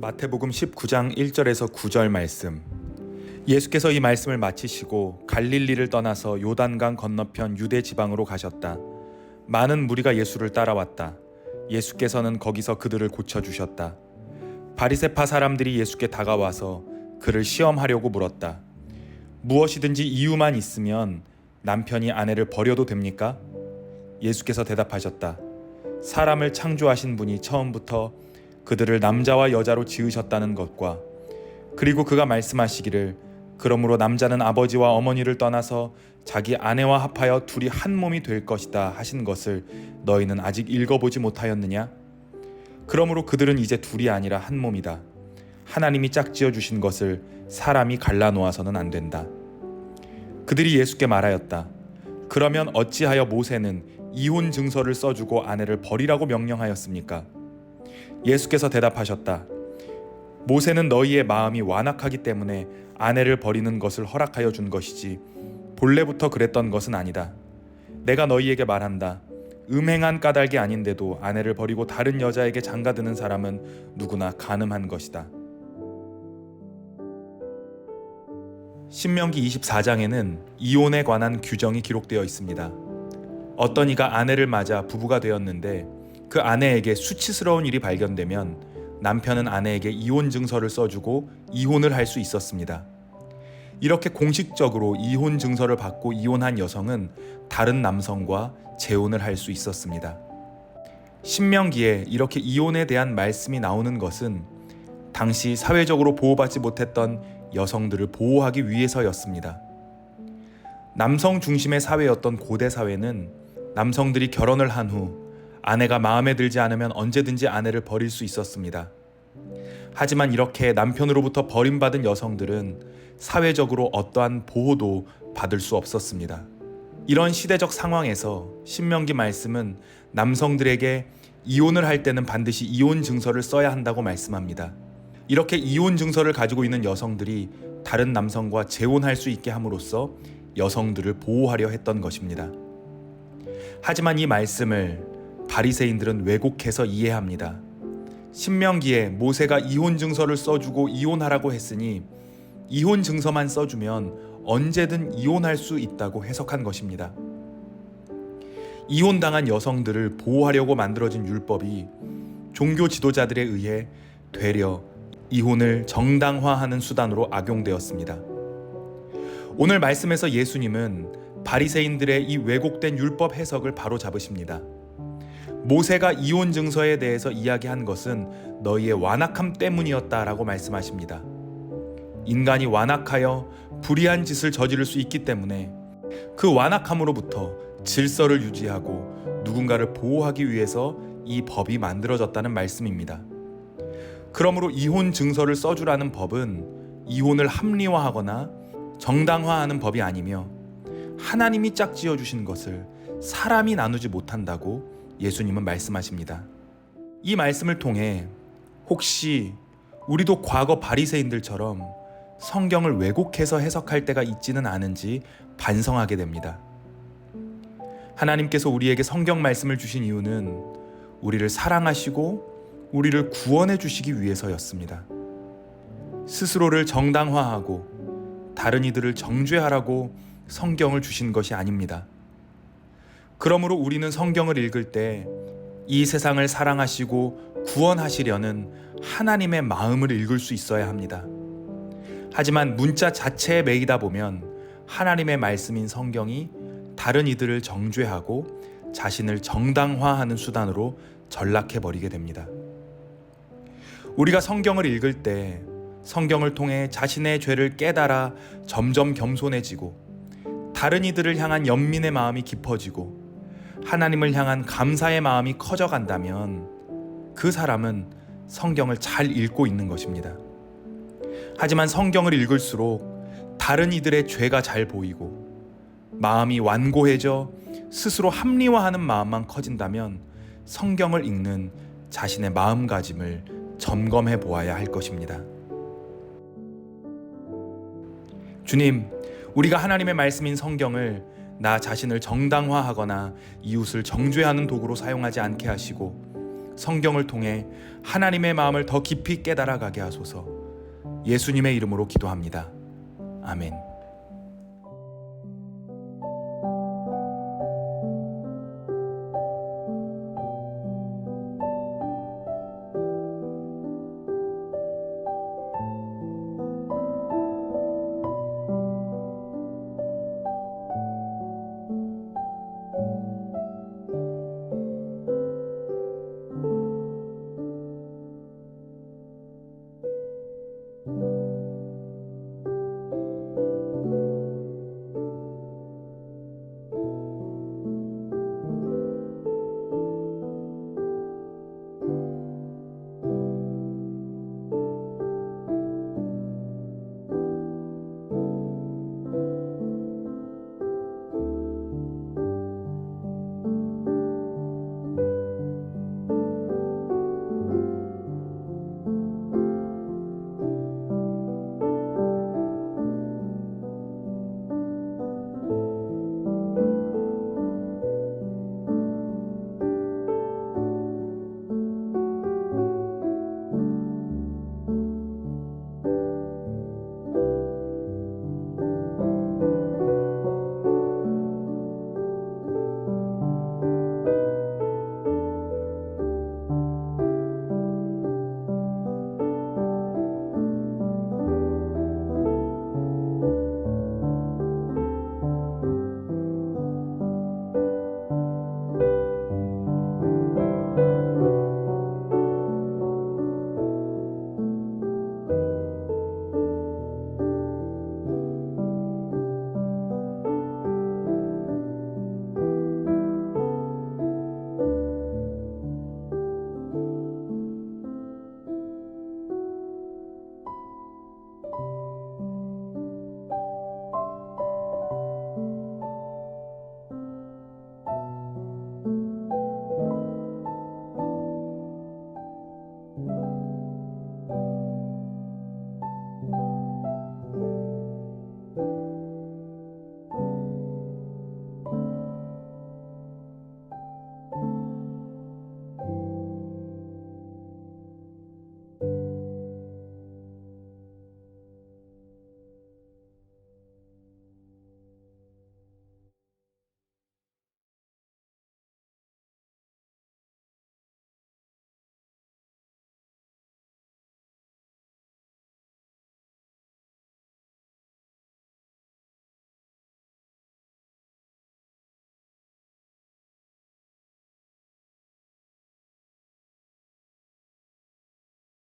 마태복음 19장 1절에서 9절 말씀. 예수께서 이 말씀을 마치시고 갈릴리를 떠나서 요단강 건너편 유대 지방으로 가셨다. 많은 무리가 예수를 따라왔다. 예수께서는 거기서 그들을 고쳐주셨다. 바리새파 사람들이 예수께 다가와서 그를 시험하려고 물었다. 무엇이든지 이유만 있으면 남편이 아내를 버려도 됩니까? 예수께서 대답하셨다. 사람을 창조하신 분이 처음부터 그들을 남자와 여자로 지으셨다는 것과 그리고 그가 말씀하시기를 그러므로 남자는 아버지와 어머니를 떠나서 자기 아내와 합하여 둘이 한 몸이 될 것이다 하신 것을 너희는 아직 읽어보지 못하였느냐? 그러므로 그들은 이제 둘이 아니라 한 몸이다. 하나님이 짝지어 주신 것을 사람이 갈라놓아서는 안 된다. 그들이 예수께 말하였다. 그러면 어찌하여 모세는 이혼 증서를 써주고 아내를 버리라고 명령하였습니까? 예수께서 대답하셨다. 모세는 너희의 마음이 완악하기 때문에 아내를 버리는 것을 허락하여 준 것이지 본래부터 그랬던 것은 아니다. 내가 너희에게 말한다. 음행한 까닭이 아닌데도 아내를 버리고 다른 여자에게 장가드는 사람은 누구나 간음한 것이다. 신명기 24장에는 이혼에 관한 규정이 기록되어 있습니다. 어떤 이가 아내를 맞아 부부가 되었는데 그 아내에게 수치스러운 일이 발견되면 남편은 아내에게 이혼 증서를 써주고 이혼을 할 수 있었습니다. 이렇게 공식적으로 이혼 증서를 받고 이혼한 여성은 다른 남성과 재혼을 할 수 있었습니다. 신명기에 이렇게 이혼에 대한 말씀이 나오는 것은 당시 사회적으로 보호받지 못했던 여성들을 보호하기 위해서였습니다. 남성 중심의 사회였던 고대 사회는 남성들이 결혼을 한 후 아내가 마음에 들지 않으면 언제든지 아내를 버릴 수 있었습니다. 하지만 이렇게 남편으로부터 버림받은 여성들은 사회적으로 어떠한 보호도 받을 수 없었습니다. 이런 시대적 상황에서 신명기 말씀은 남성들에게 이혼을 할 때는 반드시 이혼 증서를 써야 한다고 말씀합니다. 이렇게 이혼 증서를 가지고 있는 여성들이 다른 남성과 재혼할 수 있게 함으로써 여성들을 보호하려 했던 것입니다. 하지만 이 말씀을 바리새인들은 왜곡해서 이해합니다. 신명기에 모세가 이혼 증서를 써주고 이혼하라고 했으니 이혼 증서만 써주면 언제든 이혼할 수 있다고 해석한 것입니다. 이혼당한 여성들을 보호하려고 만들어진 율법이 종교 지도자들에 의해 되려 이혼을 정당화하는 수단으로 악용되었습니다. 오늘 말씀에서 예수님은 바리새인들의 이 왜곡된 율법 해석을 바로잡으십니다. 모세가 이혼 증서에 대해서 이야기한 것은 너희의 완악함 때문이었다라고 말씀하십니다. 인간이 완악하여 불의한 짓을 저지를 수 있기 때문에 그 완악함으로부터 질서를 유지하고 누군가를 보호하기 위해서 이 법이 만들어졌다는 말씀입니다. 그러므로 이혼 증서를 써주라는 법은 이혼을 합리화하거나 정당화하는 법이 아니며 하나님이 짝지어 주신 것을 사람이 나누지 못한다고 예수님은 말씀하십니다. 이 말씀을 통해 혹시 우리도 과거 바리새인들처럼 성경을 왜곡해서 해석할 때가 있지는 않은지 반성하게 됩니다. 하나님께서 우리에게 성경 말씀을 주신 이유는 우리를 사랑하시고 우리를 구원해 주시기 위해서였습니다. 스스로를 정당화하고 다른 이들을 정죄하라고 성경을 주신 것이 아닙니다. 그러므로 우리는 성경을 읽을 때 이 세상을 사랑하시고 구원하시려는 하나님의 마음을 읽을 수 있어야 합니다. 하지만 문자 자체에 매이다 보면 하나님의 말씀인 성경이 다른 이들을 정죄하고 자신을 정당화하는 수단으로 전락해버리게 됩니다. 우리가 성경을 읽을 때 성경을 통해 자신의 죄를 깨달아 점점 겸손해지고 다른 이들을 향한 연민의 마음이 깊어지고 하나님을 향한 감사의 마음이 커져간다면 그 사람은 성경을 잘 읽고 있는 것입니다. 하지만 성경을 읽을수록 다른 이들의 죄가 잘 보이고 마음이 완고해져 스스로 합리화하는 마음만 커진다면 성경을 읽는 자신의 마음가짐을 점검해 보아야 할 것입니다. 주님, 우리가 하나님의 말씀인 성경을 나 자신을 정당화하거나 이웃을 정죄하는 도구로 사용하지 않게 하시고 성경을 통해 하나님의 마음을 더 깊이 깨달아가게 하소서. 예수님의 이름으로 기도합니다. 아멘.